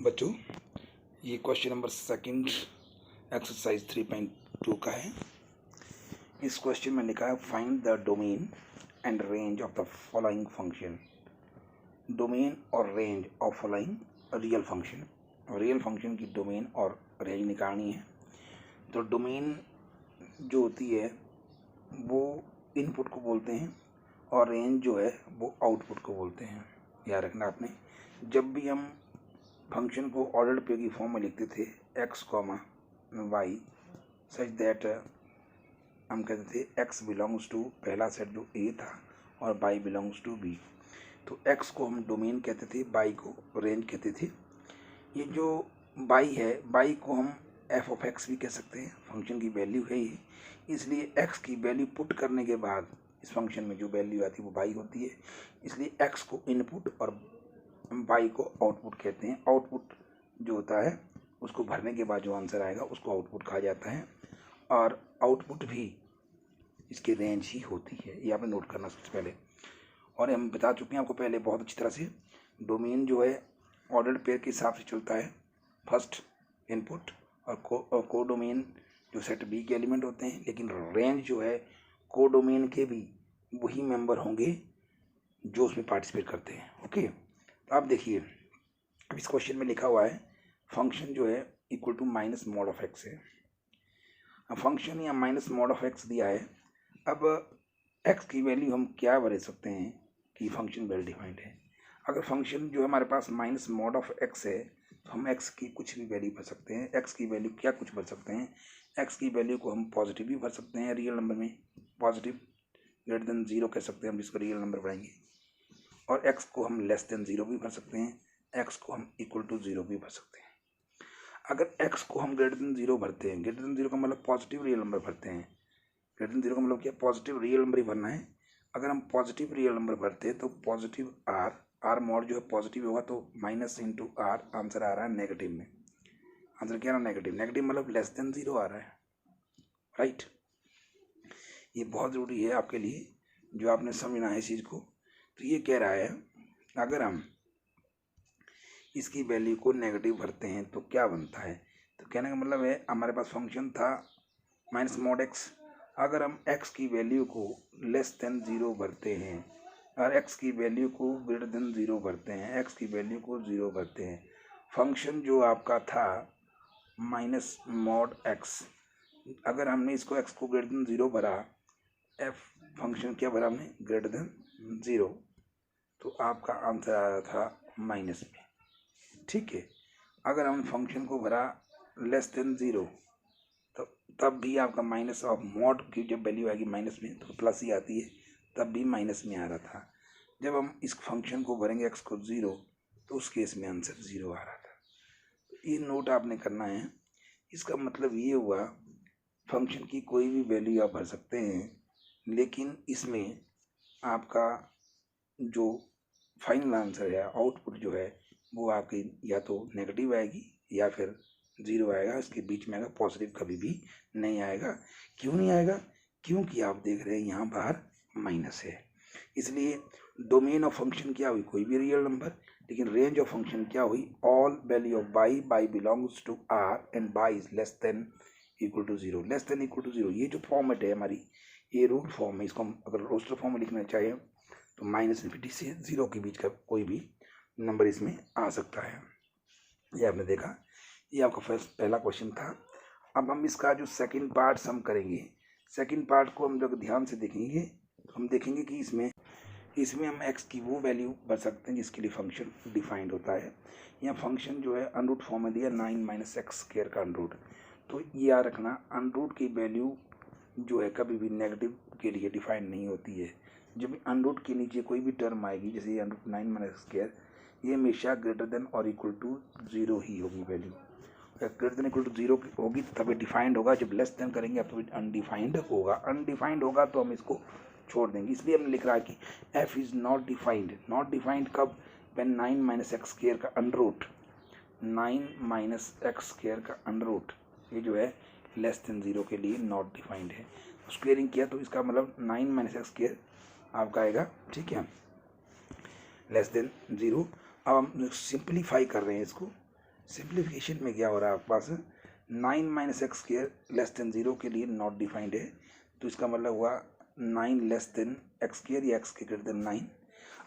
बच्चों, ये question number second exercise 3.2 का है। इस क्वेश्चन में लिखा है find the domain and range of the following function. Domain और range of following real function. Real function की डोमेन और रेंज निकालनी है। तो डोमेन जो होती है वो इनपुट को बोलते हैं और रेंज जो है वो आउटपुट को बोलते हैं। याद रखना आपने, जब भी हम फंक्शन को ऑर्डर्ड पे की फॉर्म में लिखते थे x, y सच दैट हम कहते थे x बिलोंग्स टू पहला सेट जो a था और y बिलोंग्स टू b। तो x को हम डोमेन कहते थे, y को रेंज कहते थे। ये जो y है, y को हम f(x) भी कह सकते हैं, फंक्शन की वैल्यू है ये। इसलिए x की वैल्यू पुट करने के बाद इस फंक्शन में जो वैल्यू आती है वो y होती है। इसलिए x को इनपुट और y को आउटपुट कहते हैं। आउटपुट जो होता है उसको भरने के बाद जो आंसर आएगा उसको आउटपुट कहा जाता है और आउटपुट भी इसकी रेंज ही होती है। ये आपने नोट करना सबसे पहले। और हम बता चुके हैं आपको पहले बहुत अच्छी तरह से, डोमेन जो है ऑर्डर्ड पेयर के हिसाब से चलता है, फर्स्ट इनपुट और को डोमेन जो सेट बी के एलिमेंट होते हैं। लेकिन रेंज जो है को डोमेन के भी वही मेंबर होंगे जो उसमें पार्टिसिपेट करते हैं। ओके, तो आप देखिए अब इस क्वेश्चन में लिखा हुआ है फंक्शन जो है equal to minus mod of x है। अब फंक्शन या माइनस मॉड ऑफ एक्स दिया है। अब एक्स की वैल्यू हम क्या भर सकते हैं कि फंक्शन वेल डिफाइंड है। अगर फंक्शन जो हमारे पास माइनस मॉड ऑफ एक्स है तो हम एक्स की कुछ भी वैल्यू भर सकते हैं। एक्स की वैल्यू क्या कुछ भर सकते हैं, एक्स की वैल्यू को हम पॉजिटिव भी भर सकते हैं रियल नंबर में, पॉजिटिव ग्रेटर देन 0 कह सकते हैं हम जिसको रियल नंबर बढ़ाएंगे। और x को हम लेस देन 0 भी भर सकते हैं, x को हम इक्वल टू 0 भी भर सकते हैं। अगर x को हम ग्रेटर देन 0 भरते हैं, ग्रेटर देन 0 का मतलब पॉजिटिव रियल नंबर भरते हैं। ग्रेटर देन 0 का मतलब क्या, पॉजिटिव रियल नंबर ही भरना है। अगर हम पॉजिटिव रियल नंबर भरते हैं तो पॉजिटिव r मॉड जो है पॉजिटिव होगा तो माइनस इंटू r, आंसर आ रहा है नेगेटिव में। आंसर क्या आ रहा है, नेगेटिव। नेगेटिव मतलब लेस देन 0 आ रहा है, राइट। ये बहुत ज़रूरी है आपके लिए जो आपने समझना है इस चीज़ को। तो ये कह रहा है अगर हम इसकी वैल्यू को नेगेटिव भरते हैं तो क्या बनता है। तो कहने का मतलब है हमारे पास फंक्शन था माइनस मॉड एक्स। अगर हम x की वैल्यू को लेस देन 0 भरते हैं और x की वैल्यू को ग्रेटर देन 0 भरते हैं, x की वैल्यू को 0 भरते हैं, फंक्शन जो आपका था माइनस मॉड एक्स, अगर हमने इसको x को ग्रेटर देन 0 भरा, f फंक्शन क्या भरा हमने, ग्रेटर देन 0, तो आपका आंसर आ रहा था माइनस में। ठीक है, अगर हम फंक्शन को भरा लेस देन 0 तो तब भी आपका माइनस ऑफ मॉड की जब वैल्यू आएगी माइनस में तो प्लस ही आती है, तब भी माइनस में आ रहा था। जब हम इस फंक्शन को भरेंगे x को 0 तो उस केस में आंसर 0 आ रहा था। तो ये नोट आपने करना है। इसका मतलब ये हुआ फंक्शन की कोई भी वैल्यू आप भर सकते हैं, लेकिन इसमें आपका जो फाइनल आंसर है, आउटपुट जो है वो आपकी या तो नेगेटिव आएगी या फिर 0 आएगा। इसके बीच में आएगा, पॉजिटिव कभी भी नहीं आएगा। क्यों नहीं आएगा, क्योंकि आप देख रहे हैं यहाँ बाहर माइनस है। इसलिए डोमेन ऑफ फंक्शन क्या हुई, कोई भी रियल नंबर। लेकिन रेंज ऑफ फंक्शन क्या हुई, all value of y belongs to r and y is less than equal to 0। Less than equal to 0 ये जो फॉर्मेट है हमारी, ये रूल फॉर्म है। इसको हम अगर रोस्टर फॉर्म में लिखना चाहें तो माइनस इन्फिनिटी से 0 के बीच का कोई भी नंबर इसमें आ सकता है। ये आपने देखा, ये आपका पहला क्वेश्चन था। अब हम इसका जो सेकंड पार्ट सम करेंगे, सेकंड पार्ट को हम जब ध्यान से देखेंगे तो हम देखेंगे कि इसमें हम x की वो वैल्यू भर सकते हैं जिसके लिए फंक्शन डिफाइंड होता है। यहाँ फंक्शन जो है अनरूट फॉर्म में दिया 9 माइनस एक्स स्क्वायर का अनरूट। तो ये याद रखना, अनरूट की वैल्यू जो है कभी भी नेगेटिव के लिए डिफाइंड नहीं होती है। जब अनरूट के नीचे कोई भी टर्म आएगी, जैसे अनरूट 9 माइनस स्क्वायर, ये हमेशा ग्रेटर देन और इक्वल टू 0 ही होगी value. Greater than equal to 0 होगी तभी डिफाइंड होगा, जब लेस देन करेंगे तो अनडिफाइंड होगा। अनडिफाइंड होगा तो हम इसको छोड़ देंगे। इसलिए हमने लिख रहा है कि f is not defined. Not defined कब, व्हेन 9 माइनस एक्स स्क्वायर का अंडररूट, 9 माइनस एक्स स्क्वायर का अंडररूट ये जो है लेस देन 0 के लिए नॉट डिफाइंड है। स्क्वेयरिंग किया तो इसका मतलब 9 माइनस एक्स स्क्वायर आपका आएगा, ठीक है, लेस देन 0। अब हम सिंप्लीफाई कर रहे हैं इसको, सिंप्लीफिकेशन में क्या हो रहा है आपके पास, 9 minus x square less than 0 के लिए नॉट डिफाइंड है, तो इसका मतलब हुआ 9 लेस देन एक्स स्क्र या एक्स ग्रेटर देन 9।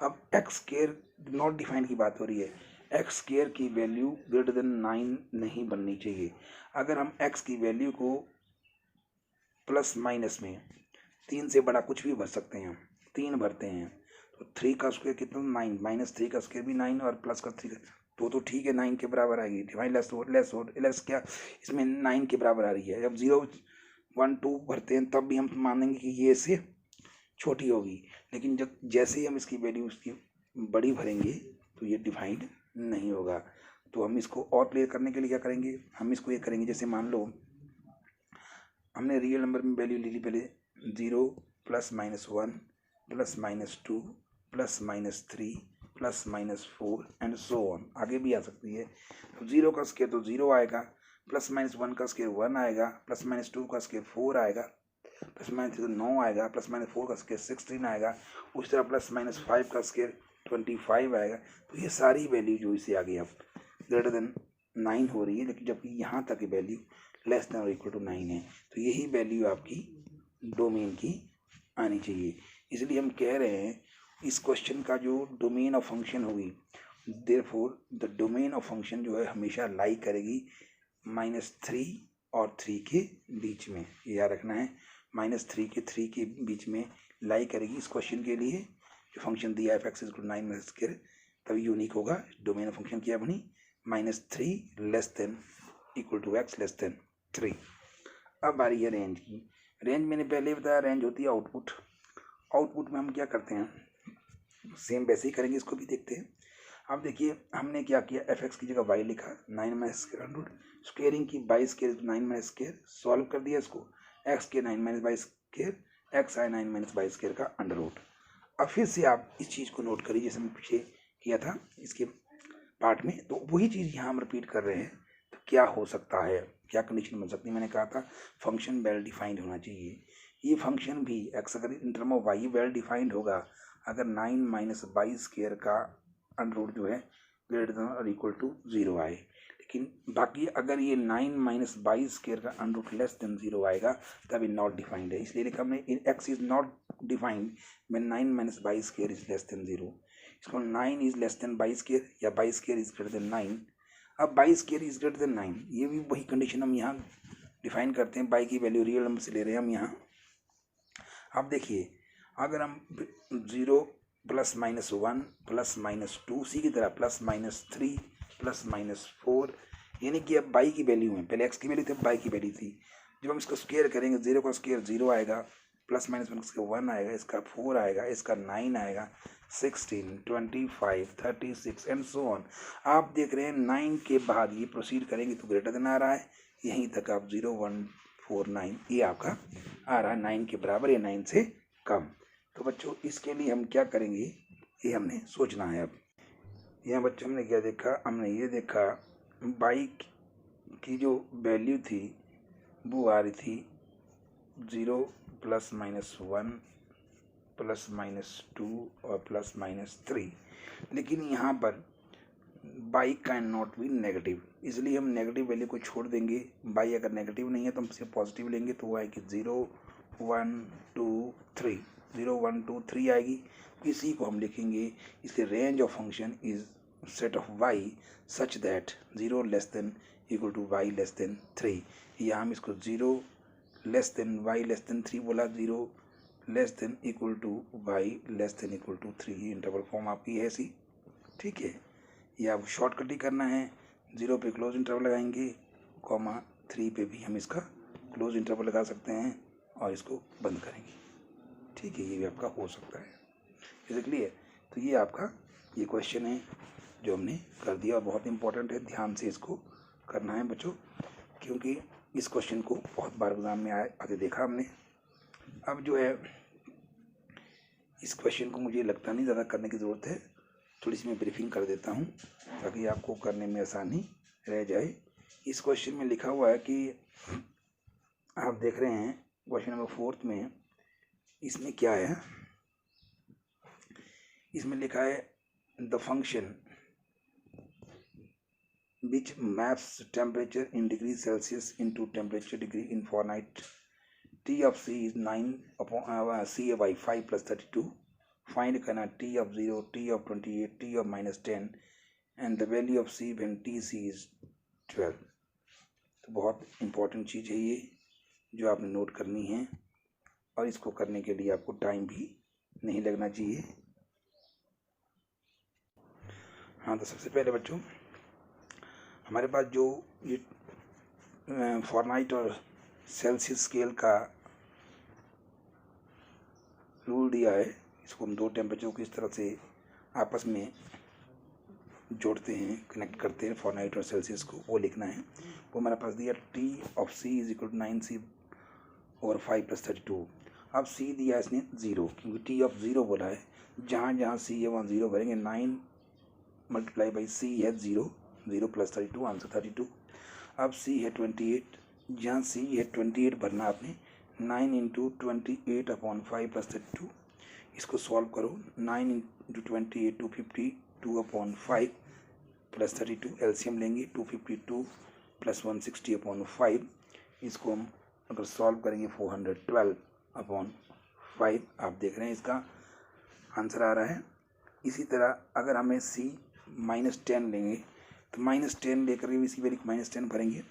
अब एक्स स्क्र नॉट डिफाइंड की बात हो रही है, एक्स स्क्र की वैल्यू ग्रेटर देन 9 नहीं बननी चाहिए। अगर हम एक्स की वैल्यू को प्लस माइनस में 3 से बड़ा कुछ भी भर सकते हैं, हम 3 भरते हैं, तो 3 का स्क्वायर कितना, 9, माइनस 3 का स्क्वायर भी 9 और प्लस का 3 का, तो ठीक है 9 के बराबर आएगी। डिवाइड लेस क्या इसमें 9 के बराबर आ रही है। जब 0 1 2 भरते हैं तब भी हम मानेंगे कि ये इससे छोटी होगी, लेकिन जब जैसे ही हम इसकी वैल्यू उसकी बड़ी भरेंगे तो ये डिफाइंड नहीं होगा। तो हम इसको और क्लियर करने के लिए क्या करेंगे, हम इसको ये करेंगे, जैसे मान लो हमने रियल नंबर में वैल्यू ली थी पहले 0 plus minus 1 plus minus 2 plus minus 3 plus minus 4 and so on, आगे भी आ सकती है। तो 0 का स्क्वायर तो 0 आएगा, प्लस माइनस 1 का स्क्वायर 1 आएगा, प्लस माइनस 2 का स्क्वायर 4 आएगा, प्लस माइनस 3 9 आएगा, प्लस माइनस 4 का स्क्वायर 16 आएगा, उस तरह प्लस माइनस 5 का स्क्वायर 25 आएगा। तो ये सारी वैल्यू जो इसे आगे अब ग्रेटर देन 9 हो रही है, लेकिन जबकि यहाँ तक वैल्यू लेस देन और इक्वल टू 9 है, तो यही वैल्यू आपकी डोमेन की आनी चाहिए। इसलिए हम कह रहे हैं इस क्वेश्चन का जो डोमेन ऑफ फंक्शन होगी, therefore the domain of function जो है हमेशा लाई करेगी -3 और 3 के बीच में, याद रखना है, -3 के 3 के बीच में लाई करेगी। इस क्वेश्चन के लिए जो फंक्शन दिया है f(x = 9 - स्क्वायर) तभी यूनिक होगा। डोमेन ऑफ फंक्शन क्या बनी, -3 less than equal to x less than 3। अब आ रही है रेंज की। रेंज मैंने पहले बताया रेंज होती है आउटपुट। आउटपुट में हम क्या करते हैं, सेम वैसे ही करेंगे, इसको भी देखते हैं। अब देखिए हमने क्या किया, f(x) की जगह y लिखा, 9 - स्क्वायर स्क्वेयरिंग की, y स्क्वायर 9 - स्क्वायर सॉल्व कर दिया इसको, x के 9 - y स्क्वायर, x आए 9 - y स्क्वायर का अंडर रूट। अब फिर से आप इस चीज़ को नोट करिए जैसे हमने पीछे किया था इसके पार्ट में, तो वही चीज़ यहाँ हम रिपीट कर रहे हैं। तो क्या हो सकता है, क्या कंडीशन बन सकती है, मैंने कहा था फंक्शन वेल डिफाइंड होना चाहिए। ये फंक्शन भी x अगर in term of y well defined होगा, अगर 9 - y स्क्वायर का अंडर रूट जो है ग्रेटर देन और इक्वल टू 0 आए। लेकिन बाकी अगर ये 9 - y स्क्वायर का अंडर रूट लेस देन 0 आएगा तभी नॉट डिफाइंड है। इसलिए लिखा हमने x is not defined when 9 - y square is less then 0। इसको 9 is less than y square या y square is greater then 9। अब y square is greater then 9, ये भी वही कंडीशन हम यहाँ डिफाइन करते हैं। y की वैल्यू रियल नंबर से ले रहे हैं हम यहाँ। अब देखिए अगर हम 0 प्लस माइनस 1 प्लस माइनस 2 उसी की तरह प्लस माइनस 3 प्लस माइनस 4, यानी कि अब y की वैल्यू है, पहले x की वैल्यू थी अब y की वैल्यू थी। जब हम इसको स्क्वायर करेंगे 0 का स्क्वायर 0 आएगा, प्लस माइनस 1 का 1 आएगा, इसका 4 आएगा, इसका 9 आएगा, 16 25 36 एंड सो ऑन। आप देख रहे हैं 9 के बाद ये प्रोसीड करेंगे तो ग्रेटर देन आ रहा है, यहीं तक आप 0 1 4 9 ये आपका आ रहा है 9 के बराबर या 9 से कम। तो बच्चों इसके लिए हम क्या करेंगे ये हमने सोचना है। अब यहाँ बच्चों हमने क्या देखा, हमने ये देखा बाइक की जो वैल्यू थी वो आ रही थी 0 प्लस माइनस 1 प्लस माइनस 2 और प्लस माइनस 3, लेकिन यहाँ पर bike can not be negative, इसलिए हम नेगेटिव वैल्यू को छोड़ देंगे। बाई अगर नेगेटिव नहीं है तो हम सिर्फ पॉजिटिव लेंगे, तो वो आएगी 0 1 2 3, 0 1 2 3 आएगी। इसी को हम लिखेंगे, इसके range of function is set of y such that 0 less than equal to y less than 3। या हम इसको 0 less than y less than 3 बोला, 0 less than equal to y less than equal to 3, interval form आपकी है ऐसी, ठीक है। या अब शॉर्टकट ही करना है, 0 पे क्लोज इंटरवल लगाएंगे, कॉमा 3 पे भी हम इसका क्लोज इंटरवल लगा सकते हैं और इसको बंद करेंगे, ठीक है। ये भी आपका हो सकता है, इसलिए तो ये आपका ये क्वेश्चन है जो हमने कर दिया और बहुत इंपॉर्टेंट है, ध्यान से इसको करना है बच्चों, क्योंकि इस क्वेश्चन को बहुत बार एग्जाम में आते देखा हमने। अब जो है इस क्वेश्चन को मुझे लगता नहीं ज़्यादा करने की ज़रूरत है, थोड़ी सी मैं ब्रीफिंग कर देता हूँ ताकि आपको करने में आसानी रह जाए। इस क्वेश्चन में लिखा हुआ है कि आप देख रहे हैं क्वेश्चन नंबर 4 में, इसमें क्या है, इसमें लिखा है the function which maps temperature in degrees Celsius into temperature degree in Fahrenheit. T of C is 9 upon C by 5 plus 32. Find करना T of 0, T of 28, T of minus 10 and the value of C when TC is 12. तो बहुत important चीज़ है ये जो आपने note करनी है और इसको करने के लिए आपको टाइम भी नहीं लगना चाहिए। हाँ, तो सबसे पहले बच्चों हमारे पास जो ये फ़ारेनहाइट और सेल्सियस स्केल का रूल दिया है, इसको हम दो टेम्परेचर को किस तरह से आपस में जोड़ते हैं, कनेक्ट करते हैं फ़ारेनहाइट और सेल्सियस को, वो लिखना है। वो हमारे पास दिया T of C is equal to 9C और 5 प्लस 32। अब C दिया इसने 0, क्योंकि T ऑफ 0 बोला है, जहाँ जहाँ C है वहाँ 0 भरेंगे। 9 मल्टीप्लाई बाई C है 0, 0 प्लस 32, आंसर 32। अब C है 28, जहाँ C है 28 भरना आपने। 9 इंटू 28 अपॉन 5 प्लस 32, इसको सॉल्व करो। 9 इंटू 28 252 अपॉन 5 प्लस 32, एलसीएम लेंगे 252 प्लस 160 अपॉन 5, इसको हम अगर सॉल्व करेंगे 412 अपॉन 5, आप देख रहे हैं इसका आंसर आ रहा है। इसी तरह अगर हमें C माइनस 10 लेंगे तो माइनस 10 लेकर के इसी वैल्यू माइनस 10 भरेंगे।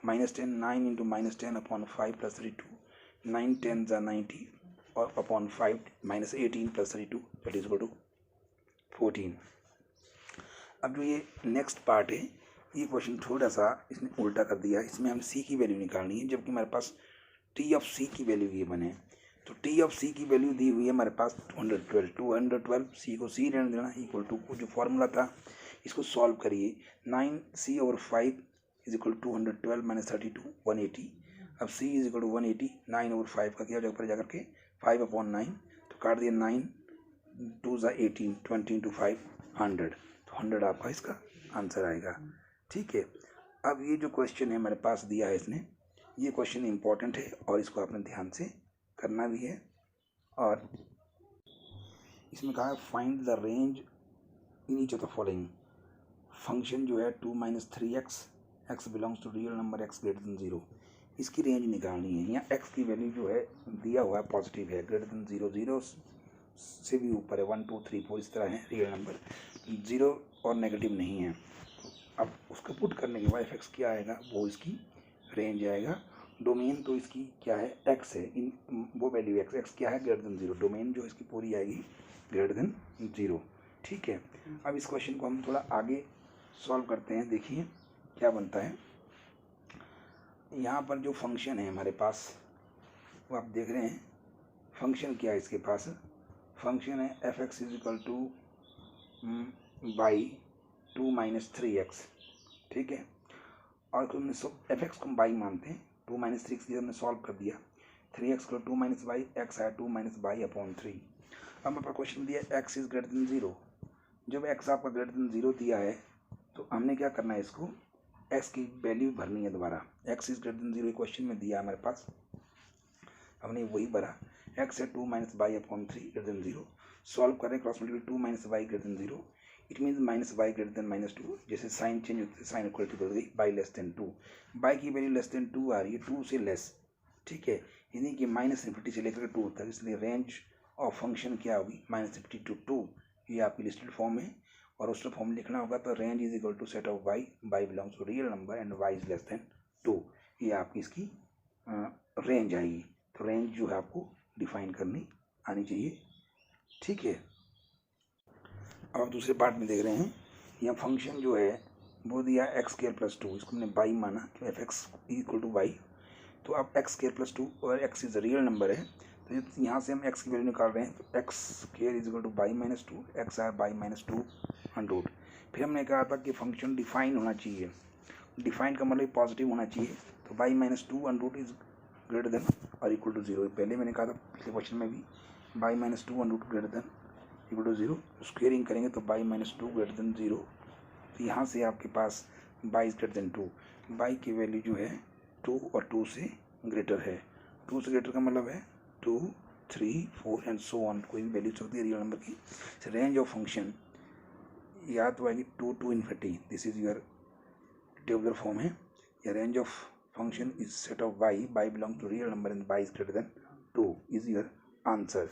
Minus 10 9 into minus 10 upon 5 plus 32, 9 10 ज़ा 90 और upon 5 minus 18 plus 32 that is equal to 14। अब जो ये नेक्स्ट पार्ट है, ये क्वेश्चन थोड़ा सा इसने उल्टा कर दिया। इसमें हम C की वैल्यू निकालनी है, जबकि हमारे पास T ऑफ C की वैल्यू ये बने। तो T ऑफ C की वैल्यू दी हुई है हमारे पास 212 C को C रहने देना इक्वल टू जो फॉर्मूला था, इसको सॉल्व करिए। 9C over 5 is equal to 212 minus 32 180। अब C is equal to 180, 9 over 5 का किया जगह पर जाकर के 5 अपॉन 9, तो काट दिया 9 2 ज़ा 18, 20 इंटू 5 100, तो 100 आपका इसका आंसर आएगा। ठीक है। अब ये जो क्वेश्चन है हमारे पास दिया है इसने, ये क्वेश्चन इंपॉर्टेंट है और इसको आपने ध्यान से करना भी है। और इसमें कहा है find the range in each of the following. Function जो है 2 minus 3x, x belongs to real number x greater than 0, इसकी रेंज निकालनी है। यहाँ x की वैल्यू जो है दिया हुआ है पॉजिटिव है, ग्रेटर देन 0, 0 से भी ऊपर है, 1 2 3 4 इस तरह है रियल नंबर, 0 और नेगेटिव नहीं है। अब उसको पुट करने के बाद f(x) क्या आएगा, वो इसकी रेंज आएगा। डोमेन तो इसकी क्या है, x है, इन वो वैल्यू x क्या है, ग्रेटर देन 0। डोमेन जो इसकी पूरी आएगी ग्रेटर देन 0। ठीक है। अब इस क्वेश्चन को हम थोड़ा आगे सॉल्व करते हैं, देखिए क्या बनता है। यहाँ पर जो फंक्शन है हमारे पास वो आप देख रहे हैं। फंक्शन क्या है इसके पास, फंक्शन है f(x) is equal two by 2 minus 3x। ठीक है। और हमने f(x) को बाई मानते हैं, 2 माइनस 3x की हमने सॉल्व कर दिया। 3x को 2 माइनस बाई, x आया 2 माइनस बाई अपॉन 3। अब हमारे क्वेश्चन दिया x इज ग्रेटर देन 0। जब x आपका ग्रेटर देन 0 दिया है तो हमने क्या करना है, इसको x की वैल्यू भरनी है दोबारा। x is greater than 0 question में दिया हमारे पास, हमने वही भरा। x है 2 minus y upon 3 greater than 0। Solve करें cross multiply 2 minus y greater than 0, it means minus y greater than minus 2। जैसे साइन चेंज होते हैं, साइन इक्वलिटी बदल गई, बाई लेस देन 2। बाई की वैल्यू लेस देन 2 आ रही है, 2 से लेस। ठीक है, यानी कि माइनस इन्फिनिटी से लेकर 2 तक, इसलिए रेंज ऑफ फंक्शन क्या होगी, माइनस इन्फिनिटी टू 2। ये आपकी लिस्टेड फॉर्म है और उसका फॉर्म लिखना होगा। तो range is equal to set of y, y belongs to real number and y is less than 2। ये आपकी इसकी रेंज आएगी। तो रेंज जो है आपको डिफाइन करनी आनी चाहिए। ठीक है। अब दूसरे पार्ट में देख रहे हैं, यहाँ फंक्शन जो है वो दिया एक्स स्क्वायर प्लस 2, इसको हमने बाई माना कि f(x) इक्वल टू वाई। तो अब एक्स स्क्वायर प्लस 2 और x इज रियल नंबर है, तो यहाँ से हम x की वैल्यू निकाल रहे हैं। तो x square is equal two by minus 2, x आया बाई माइनस 2 अंडरूट। फिर हमने कहा था कि फंक्शन डिफाइन होना चाहिए, डिफाइन का मतलब पॉजिटिव होना चाहिए। तो y minus 2 underroot is greater than और इक्वल टू 0। पहले मैंने कहा था पिछले क्वेश्चन में भी, y minus 2 underroot greater than equal to 0। Squaring करेंगे तो बाई माइनस 2 ग्रेटर देन 0। तो यहाँ से आपके पास y is greater than 2। Y की वैल्यू जो है 2 और 2 से ग्रेटर है। 2 से ग्रेटर का मतलब है 2 3 4 एंड सो ऑन, कोई भी वैल्यू सकती है रियल नंबर की। रेंज ऑफ फंक्शन या तो आएगी 2 to infinity, this is your tabular form है. A range of function is set of y. Y belongs to real number and y is greater than 2 is your answer.